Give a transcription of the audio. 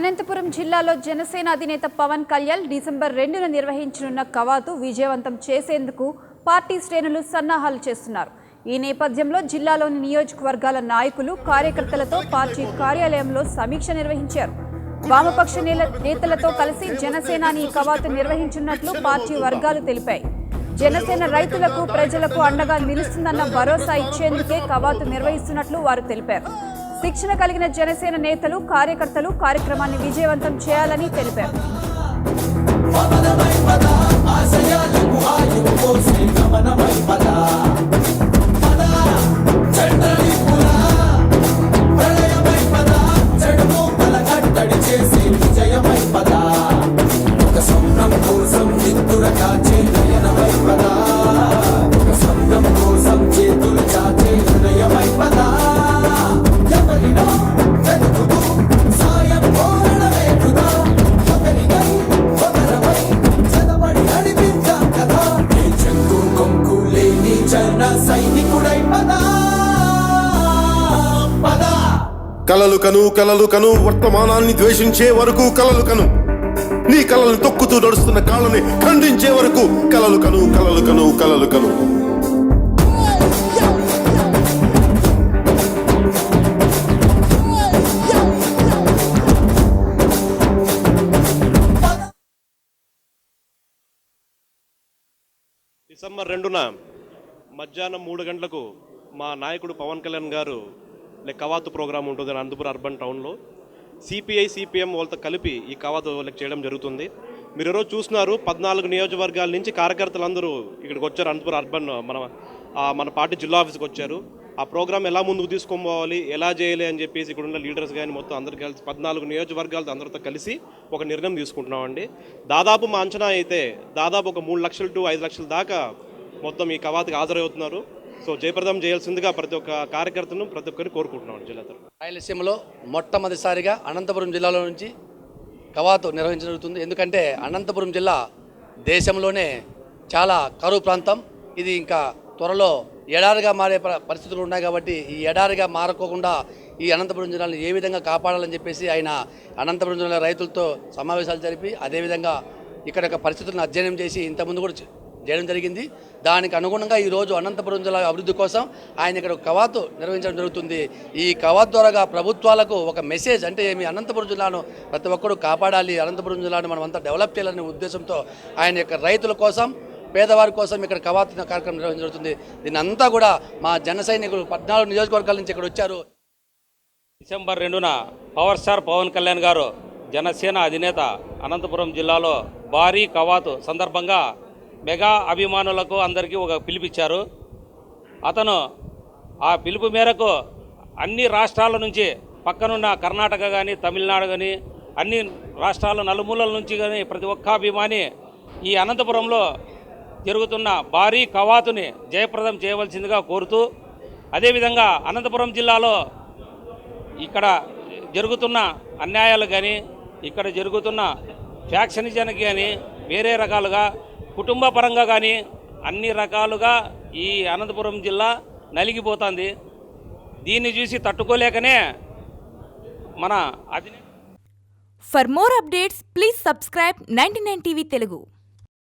అనంతపురం జిల్లాలో జనసేన అధినేత పవన్ కళ్యాణ్ డిసెంబర్ 2న నిర్వహించనున్న కవాతు విజయవంతం చేసేందుకు పార్టీ శ్రేణులు సన్నాహాలు చేస్తున్నారు. ఈ నేపథ్యంలో జిల్లాలోని నియోజకవర్గాల నాయకులు, కార్యకర్తలతో పార్టీ కార్యాలయంలో సమీక్ష నిర్వహించారు. వామపక్ష నేతలతో కలిసి జనసేనాని కవాతు నిర్వహించనున్నట్లు పార్టీ వర్గాలు తెలిపాయి. జనసేన రైతులకు, ప్రజలకు అండగా నిలుస్తుందన్న భరోసా ఇచ్చేందుకే కవాతు నిర్వహిస్తున్నట్లు వారు తెలిపారు. శిక్షణ కలిగిన జనసేన నేతలు, కార్యకర్తలు కార్యక్రమాన్ని విజయవంతం చేయాలని తెలిపారు. కలలు కను వర్తమానాన్ని ద్వేషించే వరకు కలలు కను, నీ కలలను తొక్కుతూ నడుస్తున్న కాళ్ళని ఖండించే వరకు కలలు కను. డిసెంబర్ 2న మధ్యాహ్నం 3 గంటలకు మా నాయకుడు పవన్ కళ్యాణ్ గారు కవాతు ప్రోగ్రాం ఉంటుంది అనంతపురం అర్బన్ టౌన్లో. సిపిఐ, సిపిఎం వాళ్ళతో కలిపి ఈ కవాతు చేయడం జరుగుతుంది. మీరు ఈరోజు చూస్తున్నారు, 14 నియోజకవర్గాల నుంచి కార్యకర్తలందరూ ఇక్కడికి వచ్చారు. అనంతపురం అర్బన్ మన పార్టీ జిల్లా ఆఫీస్కి వచ్చారు. ఆ ప్రోగ్రాం ఎలా ముందుకు తీసుకోవాలి, ఎలా చేయాలి అని చెప్పేసి ఇక్కడ ఉన్న లీడర్స్ కానీ మొత్తం అందరు కలిసి 14 నియోజకవర్గాలతో అందరితో కలిసి ఒక నిర్ణయం తీసుకుంటున్నామండి. దాదాపు మా అంచనా అయితే దాదాపు ఒక 3 లక్షల టు 5 లక్షల దాకా మొత్తం ఈ కవాతుకి హాజరవుతున్నారు. సో జయప్రదం చేయాల్సిందిగా ప్రతి ఒక్క కార్యకర్తను ప్రతి ఒక్కరిని కోరుకుంటున్నాం. జిల్లా రాయలసీమలో మొట్టమొదటిసారిగా అనంతపురం జిల్లాలో నుంచి కవాతు నిర్వహించడం జరుగుతుంది. ఎందుకంటే అనంతపురం జిల్లా దేశంలోనే చాలా కరువు ప్రాంతం. ఇది ఇంకా త్వరలో ఎడారిగా మారే పరిస్థితులు ఉన్నాయి. కాబట్టి ఈ ఎడారిగా మారకోకుండా ఈ అనంతపురం జిల్లాను ఏ విధంగా కాపాడాలని చెప్పేసి ఆయన అనంతపురం జిల్లా రైతులతో సమావేశాలు జరిపి అదేవిధంగా ఇక్కడ పరిస్థితులను అధ్యయనం చేసి ఇంతకుముందు కూడా చేయడం జరిగింది. దానికి అనుగుణంగా ఈరోజు అనంతపురం జిల్లా అభివృద్ధి కోసం ఆయన ఇక్కడ కవాతు నిర్వహించడం జరుగుతుంది. ఈ కవాతు ద్వారా ప్రభుత్వాలకు ఒక మెసేజ్, అంటే మీ అనంతపురం జిల్లాను ప్రతి ఒక్కరూ కాపాడాలి, అనంతపురం జిల్లాను మనం అంతా డెవలప్ చేయాలనే ఉద్దేశంతో ఆయన యొక్క రైతుల కోసం, పేదవారి కోసం ఇక్కడ కవాతు కార్యక్రమం నిర్వహించడం జరుగుతుంది. దీని అంతా కూడా మా జన సైనికులు 14 నియోజకవర్గాల నుంచి ఇక్కడ వచ్చారు. డిసెంబర్ 2న పవర్ స్టార్ పవన్ కళ్యాణ్ గారు జనసేన అధినేత అనంతపురం జిల్లాలో భారీ కవాతు సందర్భంగా మెగా అభిమానులకు అందరికీ ఒక పిలుపిచ్చారు. అతను ఆ పిలుపు మేరకు అన్ని రాష్ట్రాల నుంచి, పక్కనున్న కర్ణాటక కానీ, తమిళనాడు కానీ, అన్ని రాష్ట్రాల నలుమూలల నుంచి కానీ ప్రతి ఒక్క అభిమాని ఈ అనంతపురంలో జరుగుతున్న భారీ కవాతుని జయప్రదం చేయవలసిందిగా కోరుతూ, అదేవిధంగా అనంతపురం జిల్లాలో ఇక్కడ జరుగుతున్న అన్యాయాలు కానీ, ఇక్కడ జరుగుతున్న ఫ్యాక్షనిజానికి కానీ, వేరే రకాలుగా కుటుంబ పరంగా కానీ అన్ని రకాలుగా ఈ అనంతపురం జిల్లా నలిగిపోతుంది. దీన్ని చూసి తట్టుకోలేకనే మన for more updates please subscribe 99 TV Telugu.